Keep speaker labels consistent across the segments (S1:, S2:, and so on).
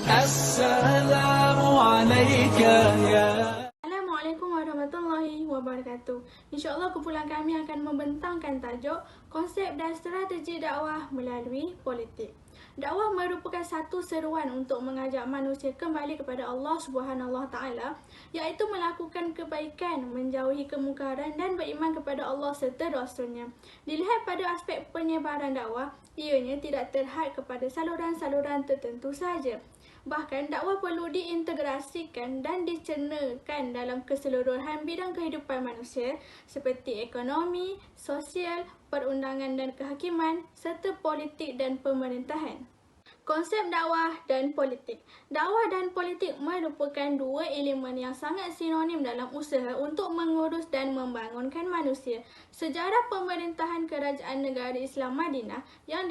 S1: Assalamualaikum warahmatullahi wabarakatuh. InsyaAllah kumpulan kami akan membentangkan tajuk konsep dan strategi dakwah melalui politik. Dakwah merupakan satu seruan untuk mengajak manusia kembali kepada Allah Subhanahu Taala, iaitu melakukan kebaikan, menjauhi kemungkaran dan beriman kepada Allah serta Rasulnya. Dilihat pada aspek penyebaran dakwah, ianya tidak terhad kepada saluran-saluran tertentu sahaja. Bahkan dakwah perlu diintegrasikan dan dicernakan dalam keseluruhan bidang kehidupan manusia seperti ekonomi, sosial, perundangan dan kehakiman serta politik dan pemerintahan. Konsep dakwah dan politik. Dakwah dan politik merupakan dua elemen yang sangat sinonim dalam usaha untuk mengurus dan membangunkan manusia. Sejarah pemerintahan Kerajaan Negara Islam Madinah yang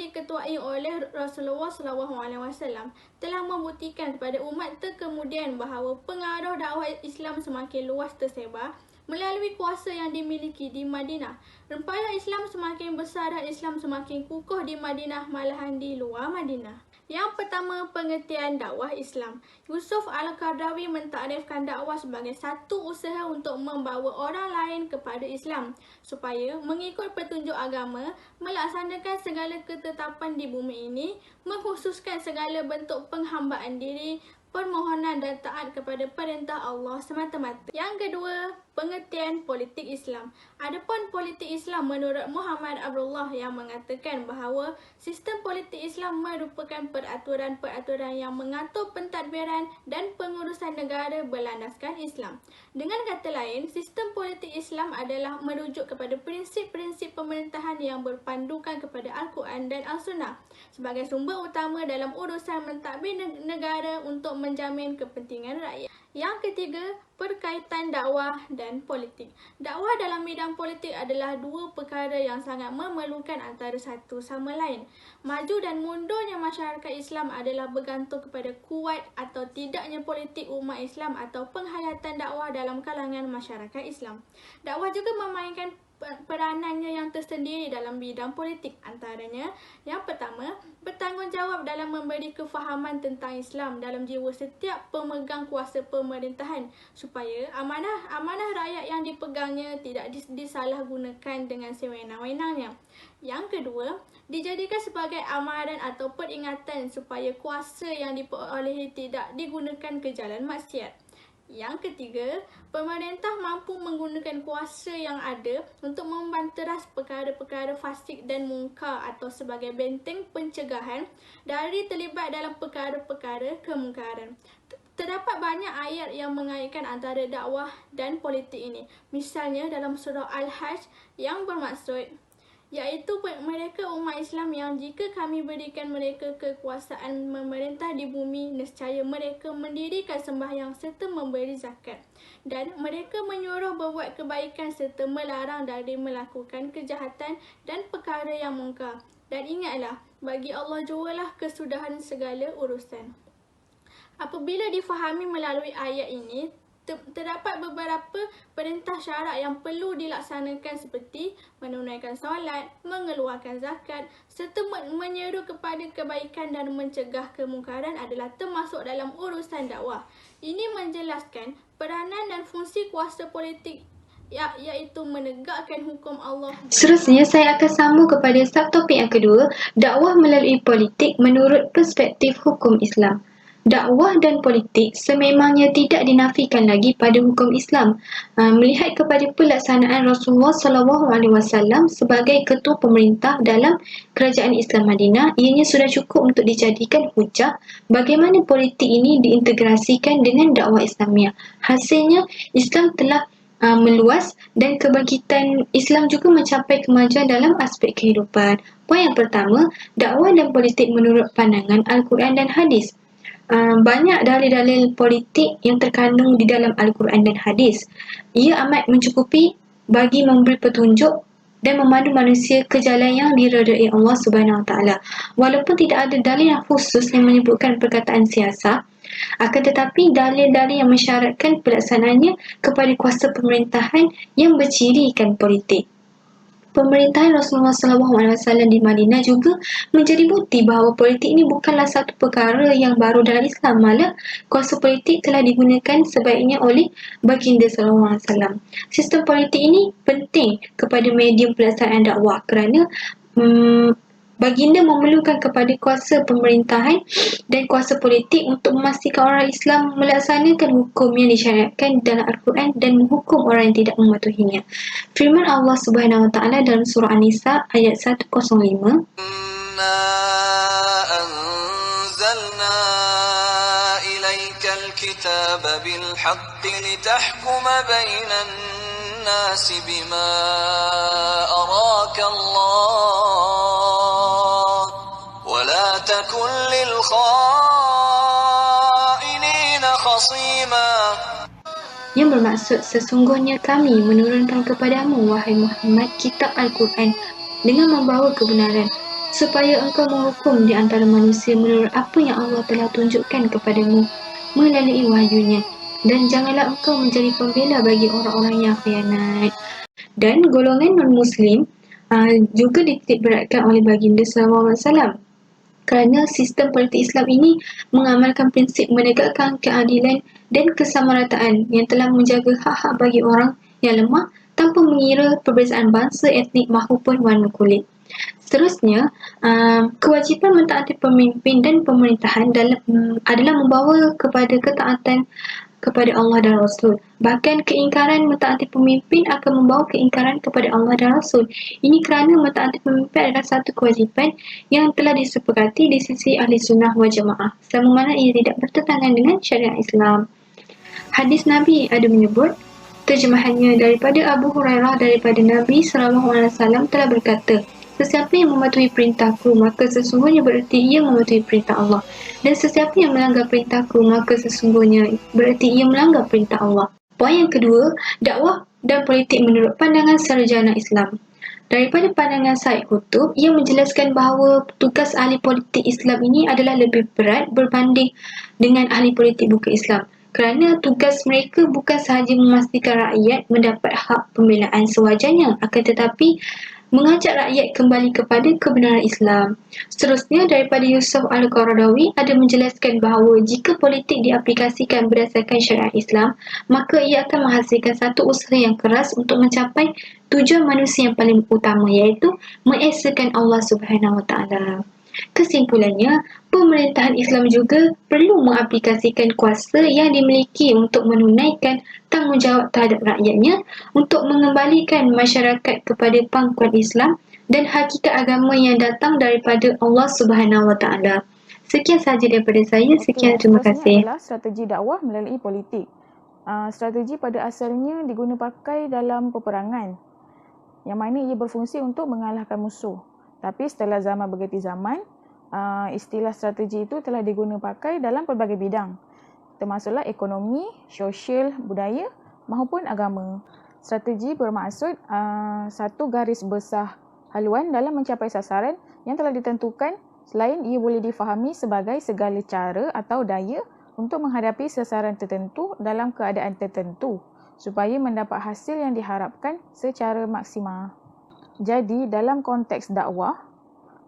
S1: diketuai oleh Rasulullah SAW telah membuktikan kepada umat terkemudian bahawa pengaruh dakwah Islam semakin luas tersebar melalui kuasa yang dimiliki di Madinah. Rempayah Islam semakin besar dan Islam semakin kukuh di Madinah malahan di luar Madinah. Yang pertama, pengertian dakwah Islam. Yusuf Al-Qaradawi mentarifkan dakwah sebagai satu usaha untuk membawa orang lain kepada Islam supaya mengikut petunjuk agama, melaksanakan segala ketetapan di bumi ini, mengkhususkan segala bentuk penghambaan diri, permohonan dan taat kepada perintah Allah semata-mata. Yang kedua, pengertian politik Islam. Adapun politik Islam menurut Muhammad Abdullah yang mengatakan bahawa sistem politik Islam merupakan peraturan-peraturan yang mengatur pentadbiran dan pengurusan negara berlandaskan Islam. Dengan kata lain, sistem politik Islam adalah merujuk kepada prinsip-prinsip pemerintahan yang berpandukan kepada Al-Quran dan Al-Sunnah sebagai sumber utama dalam urusan mentadbir negara untuk menjamin kepentingan rakyat. Yang ketiga, perkaitan dakwah dan politik. Dakwah dalam bidang politik adalah dua perkara yang sangat memerlukan antara satu sama lain. Maju dan mundurnya masyarakat Islam adalah bergantung kepada kuat atau tidaknya politik umat Islam atau penghayatan dakwah dalam kalangan masyarakat Islam. Dakwah juga memainkan peranannya yang tersendiri dalam bidang politik. Antaranya, yang pertama, bertanggungjawab dalam memberi kefahaman tentang Islam dalam jiwa setiap pemegang kuasa pemerintahan supaya amanah rakyat yang dipegangnya tidak disalahgunakan dengan sewenang-wenangnya. Yang kedua, dijadikan sebagai amaran atau peringatan supaya kuasa yang diperolehi tidak digunakan ke jalan maksiat. Yang ketiga, pemerintah mampu menggunakan kuasa yang ada untuk membanteras perkara-perkara fasik dan mungkar atau sebagai benteng pencegahan dari terlibat dalam perkara-perkara kemungkaran. Terdapat banyak ayat yang mengaitkan antara dakwah dan politik ini. Misalnya dalam surah Al-Hajj yang bermaksud, iaitu mereka umat Islam yang jika kami berikan mereka kekuasaan memerintah di bumi, nescaya mereka mendirikan sembahyang serta memberi zakat. Dan mereka menyuruh berbuat kebaikan serta melarang dari melakukan kejahatan dan perkara yang mungkar. Dan ingatlah, bagi Allah jualah kesudahan segala urusan. Apabila difahami melalui ayat ini, terdapat beberapa perintah syarak yang perlu dilaksanakan seperti menunaikan solat, mengeluarkan zakat serta menyeru kepada kebaikan dan mencegah kemungkaran adalah termasuk dalam urusan dakwah. Ini menjelaskan peranan dan fungsi kuasa politik iaitu menegakkan hukum Allah.
S2: Seterusnya, saya akan sambung kepada subtopik yang kedua, dakwah melalui politik menurut perspektif hukum Islam. Dakwah dan politik sememangnya tidak dinafikan lagi pada hukum Islam. Melihat kepada pelaksanaan Rasulullah SAW sebagai ketua pemerintah dalam Kerajaan Islam Madinah, ianya sudah cukup untuk dijadikan hujah bagaimana politik ini diintegrasikan dengan dakwah Islamiah. Hasilnya, Islam telah meluas dan kebangkitan Islam juga mencapai kemajuan dalam aspek kehidupan. Poin yang pertama, dakwah dan politik menurut pandangan Al-Quran dan Hadis. Banyak dalil-dalil politik yang terkandung di dalam Al-Quran dan Hadis. Ia amat mencukupi bagi memberi petunjuk dan memandu manusia ke jalan yang diredai Allah Subhanahu Wa Taala. Walaupun tidak ada dalil yang khusus yang menyebutkan perkataan siasah, akan tetapi dalil-dalil yang mensyaratkan pelaksanaannya kepada kuasa pemerintahan yang bercirikan politik. Pemerintahan Rasulullah SAW di Madinah juga menjadi bukti bahawa politik ini bukanlah satu perkara yang baru dalam Islam, malah kuasa politik telah digunakan sebaiknya oleh baginda SAW. Sistem politik ini penting kepada medium pelaksanaan dakwah kerana baginda memerlukan kepada kuasa pemerintahan dan kuasa politik untuk memastikan orang Islam melaksanakan hukum yang disyariatkan dalam Al-Quran dan menghukum orang yang tidak mematuhinya. Firman Allah Subhanahu Wa Taala dalam surah An-Nisa ayat 105.
S3: Inna anzalna ilaikal kitaba bil haqqi litahkuma bainan nasi bima araka Allah wa la takun lil khainina khasima.
S2: Yang bermaksud, sesungguhnya kami menurunkan kepadamu, wahai Muhammad, kitab Al-Quran dengan membawa kebenaran, supaya engkau menghukum di antara manusia menurut apa yang Allah telah tunjukkan kepadamu melalui wahyunya. Dan janganlah engkau menjadi pembela bagi orang-orang yang khianat. Dan golongan non-Muslim juga dititik beratkan oleh baginda SAW. Kerana sistem politik Islam ini mengamalkan prinsip menegakkan keadilan dan kesamarataan yang telah menjaga hak-hak bagi orang yang lemah tanpa mengira perbezaan bangsa, etnik maupun warna kulit. Seterusnya, kewajipan mentaati pemimpin dan pemerintahan adalah membawa kepada ketaatan kepada Allah dan Rasul. Bahkan keingkaran mentaati pemimpin akan membawa keingkaran kepada Allah dan Rasul. Ini kerana mentaati pemimpin adalah satu kewajipan yang telah disepakati di sisi ahli sunnah wal jamaah, sama mana ia tidak bertentangan dengan syariat Islam. Hadis Nabi ada menyebut, terjemahannya daripada Abu Hurairah daripada Nabi SAW telah berkata, sesiapa yang mematuhi perintahku, maka sesungguhnya bererti ia mematuhi perintah Allah. Dan sesiapa yang melanggar perintahku, maka sesungguhnya bererti ia melanggar perintah Allah. Poin yang kedua, dakwah dan politik menurut pandangan sarjana Islam. Daripada pandangan Said Qutb, ia menjelaskan bahawa tugas ahli politik Islam ini adalah lebih berat berbanding dengan ahli politik bukan Islam. Kerana tugas mereka bukan sahaja memastikan rakyat mendapat hak pembelaan sewajarnya, akan tetapi mengajak rakyat kembali kepada kebenaran Islam. Seterusnya, daripada Yusuf Al-Qaradawi ada menjelaskan bahawa jika politik diaplikasikan berdasarkan syariat Islam, maka ia akan menghasilkan satu usaha yang keras untuk mencapai tujuan manusia yang paling utama, iaitu mengesahkan Allah Subhanahu Wa Taala. Kesimpulannya, pemerintahan Islam juga perlu mengaplikasikan kuasa yang dimiliki untuk menunaikan tanggungjawab terhadap rakyatnya untuk mengembalikan masyarakat kepada pangkuan Islam dan hakikat agama yang datang daripada Allah Subhanahu Wa Taala. Sekian sahaja daripada saya. Sekian, terima kasih.
S4: Adalah strategi dakwah melalui politik. Strategi pada asalnya diguna pakai dalam peperangan, yang mana ia berfungsi untuk mengalahkan musuh. Tapi setelah zaman berganti zaman, istilah strategi itu telah diguna pakai dalam pelbagai bidang, termasuklah ekonomi, sosial, budaya maupun agama. Strategi bermaksud satu garis besar haluan dalam mencapai sasaran yang telah ditentukan, selain ia boleh difahami sebagai segala cara atau daya untuk menghadapi sasaran tertentu dalam keadaan tertentu supaya mendapat hasil yang diharapkan secara maksimal. Jadi, dalam konteks dakwah,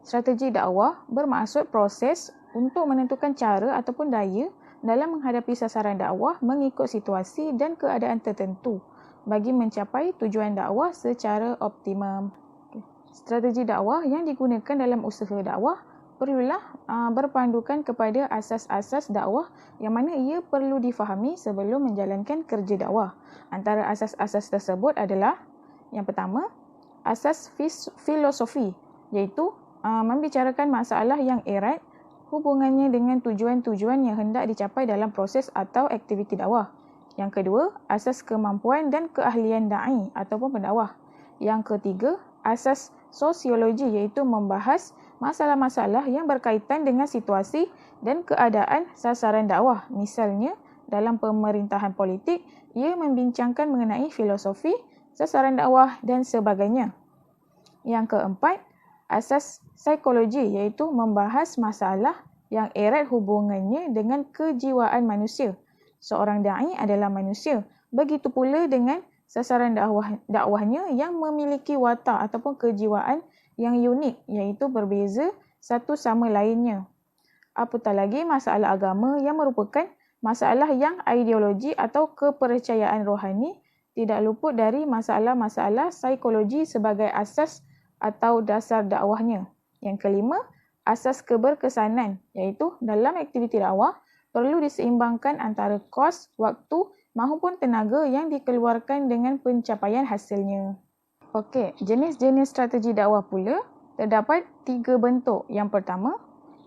S4: strategi dakwah bermaksud proses untuk menentukan cara ataupun daya dalam menghadapi sasaran dakwah mengikut situasi dan keadaan tertentu bagi mencapai tujuan dakwah secara optimum. Strategi dakwah yang digunakan dalam usaha dakwah perlulah berpandukan kepada asas-asas dakwah yang mana ia perlu difahami sebelum menjalankan kerja dakwah. Antara asas-asas tersebut adalah, yang pertama, asas filosofi, iaitu membicarakan masalah yang erat hubungannya dengan tujuan-tujuan yang hendak dicapai dalam proses atau aktiviti dakwah. Yang kedua, asas kemampuan dan keahlian da'i ataupun pendakwah. Yang ketiga, asas sosiologi, iaitu membahas masalah-masalah yang berkaitan dengan situasi dan keadaan sasaran dakwah. Misalnya, dalam pemerintahan politik, ia membincangkan mengenai filosofi, sasaran dakwah dan sebagainya. Yang keempat, asas psikologi, iaitu membahas masalah yang erat hubungannya dengan kejiwaan manusia. Seorang da'i adalah manusia. Begitu pula dengan sasaran dakwahnya yang memiliki watak ataupun kejiwaan yang unik, iaitu berbeza satu sama lainnya. Apatah lagi masalah agama yang merupakan masalah yang ideologi atau kepercayaan rohani tidak luput dari masalah-masalah psikologi sebagai asas atau dasar dakwahnya. Yang kelima, asas keberkesanan, iaitu dalam aktiviti dakwah perlu diseimbangkan antara kos, waktu maupun tenaga yang dikeluarkan dengan pencapaian hasilnya. Okey, jenis-jenis strategi dakwah pula terdapat 3 bentuk. Yang pertama,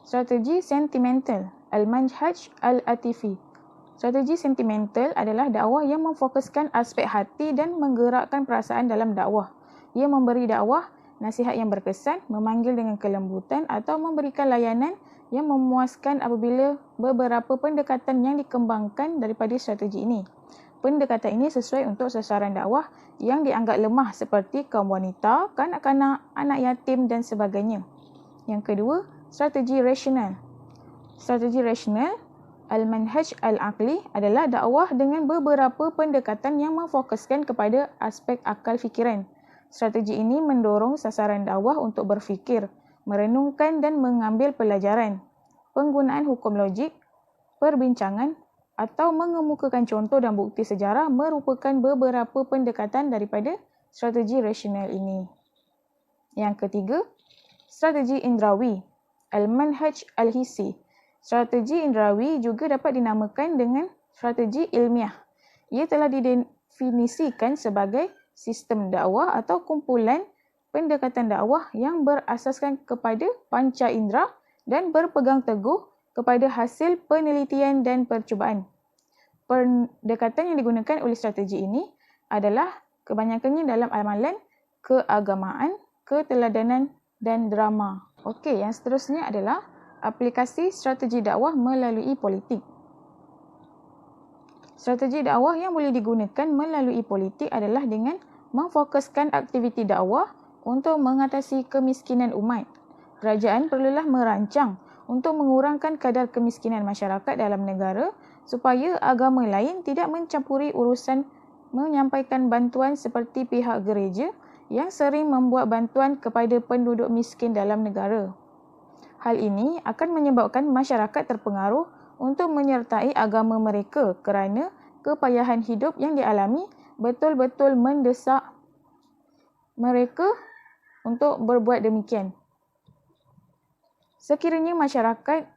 S4: strategi sentimental, al-manhaj al-atifi. Strategi sentimental adalah dakwah yang memfokuskan aspek hati dan menggerakkan perasaan dalam dakwah. Ia memberi dakwah nasihat yang berkesan, memanggil dengan kelembutan atau memberikan layanan yang memuaskan apabila beberapa pendekatan yang dikembangkan daripada strategi ini. Pendekatan ini sesuai untuk sasaran dakwah yang dianggap lemah seperti kaum wanita, kanak-kanak, anak yatim dan sebagainya. Yang kedua, strategi rasional. Strategi rasional, al-manhaj al-aqli adalah dakwah dengan beberapa pendekatan yang memfokuskan kepada aspek akal fikiran. Strategi ini mendorong sasaran dakwah untuk berfikir, merenungkan dan mengambil pelajaran. Penggunaan hukum logik, perbincangan atau mengemukakan contoh dan bukti sejarah merupakan beberapa pendekatan daripada strategi rasional ini. Yang ketiga, strategi indrawi, al-manhaj al-hissi. Strategi indrawi juga dapat dinamakan dengan strategi ilmiah. Ia telah didefinisikan sebagai sistem dakwah atau kumpulan pendekatan dakwah yang berasaskan kepada panca indera dan berpegang teguh kepada hasil penelitian dan percubaan. Pendekatan yang digunakan oleh strategi ini adalah kebanyakannya dalam amalan, keagamaan, keteladanan dan drama. Okey, yang seterusnya adalah aplikasi strategi dakwah melalui politik. Strategi dakwah yang boleh digunakan melalui politik adalah dengan memfokuskan aktiviti dakwah untuk mengatasi kemiskinan umat. Kerajaan perlulah merancang untuk mengurangkan kadar kemiskinan masyarakat dalam negara supaya agama lain tidak mencampuri urusan menyampaikan bantuan seperti pihak gereja yang sering membuat bantuan kepada penduduk miskin dalam negara. Hal ini akan menyebabkan masyarakat terpengaruh untuk menyertai agama mereka kerana kepayahan hidup yang dialami betul-betul mendesak mereka untuk berbuat demikian. Sekiranya masyarakat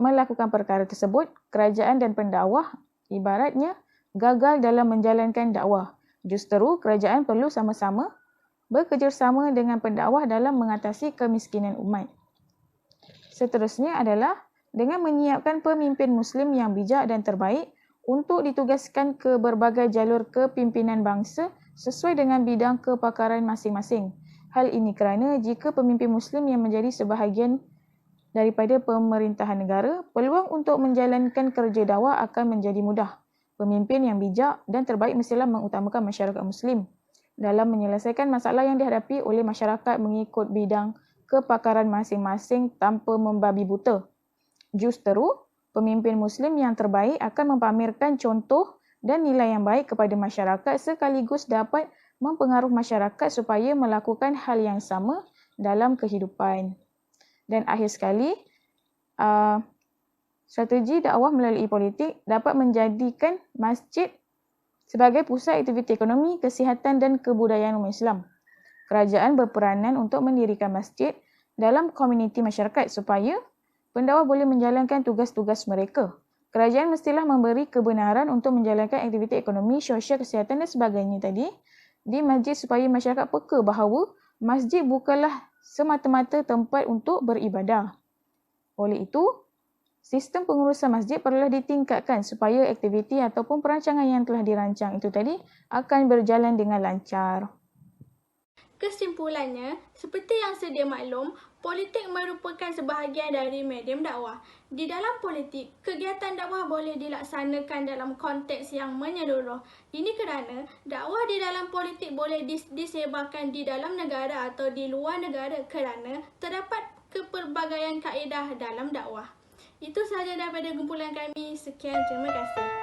S4: melakukan perkara tersebut, kerajaan dan pendakwah ibaratnya gagal dalam menjalankan dakwah. Justeru, kerajaan perlu sama-sama bekerjasama dengan pendakwah dalam mengatasi kemiskinan umat. Seterusnya adalah dengan menyiapkan pemimpin Muslim yang bijak dan terbaik untuk ditugaskan ke berbagai jalur kepimpinan bangsa sesuai dengan bidang kepakaran masing-masing. Hal ini kerana jika pemimpin Muslim yang menjadi sebahagian daripada pemerintahan negara, peluang untuk menjalankan kerja dakwah akan menjadi mudah. Pemimpin yang bijak dan terbaik mestilah mengutamakan masyarakat Muslim dalam menyelesaikan masalah yang dihadapi oleh masyarakat mengikut bidang kepakaran masing-masing tanpa membabi buta. Justeru, pemimpin Muslim yang terbaik akan mempamerkan contoh dan nilai yang baik kepada masyarakat sekaligus dapat mempengaruhi masyarakat supaya melakukan hal yang sama dalam kehidupan. Dan akhir sekali, strategi dakwah melalui politik dapat menjadikan masjid sebagai pusat aktiviti ekonomi, kesihatan dan kebudayaan umat Islam. Kerajaan berperanan untuk mendirikan masjid dalam komuniti masyarakat supaya pendakwah boleh menjalankan tugas-tugas mereka. Kerajaan mestilah memberi kebenaran untuk menjalankan aktiviti ekonomi, sosial, kesihatan dan sebagainya tadi di masjid supaya masyarakat peka bahawa masjid bukanlah semata-mata tempat untuk beribadah. Oleh itu, sistem pengurusan masjid perlulah ditingkatkan supaya aktiviti ataupun perancangan yang telah dirancang itu tadi akan berjalan dengan lancar.
S1: Kesimpulannya, seperti yang sedia maklum, politik merupakan sebahagian dari medium dakwah. Di dalam politik, kegiatan dakwah boleh dilaksanakan dalam konteks yang menyeluruh. Ini kerana dakwah di dalam politik boleh disebarkan di dalam negara atau di luar negara kerana terdapat kepelbagaian kaedah dalam dakwah. Itu sahaja daripada kumpulan kami. Sekian, terima kasih.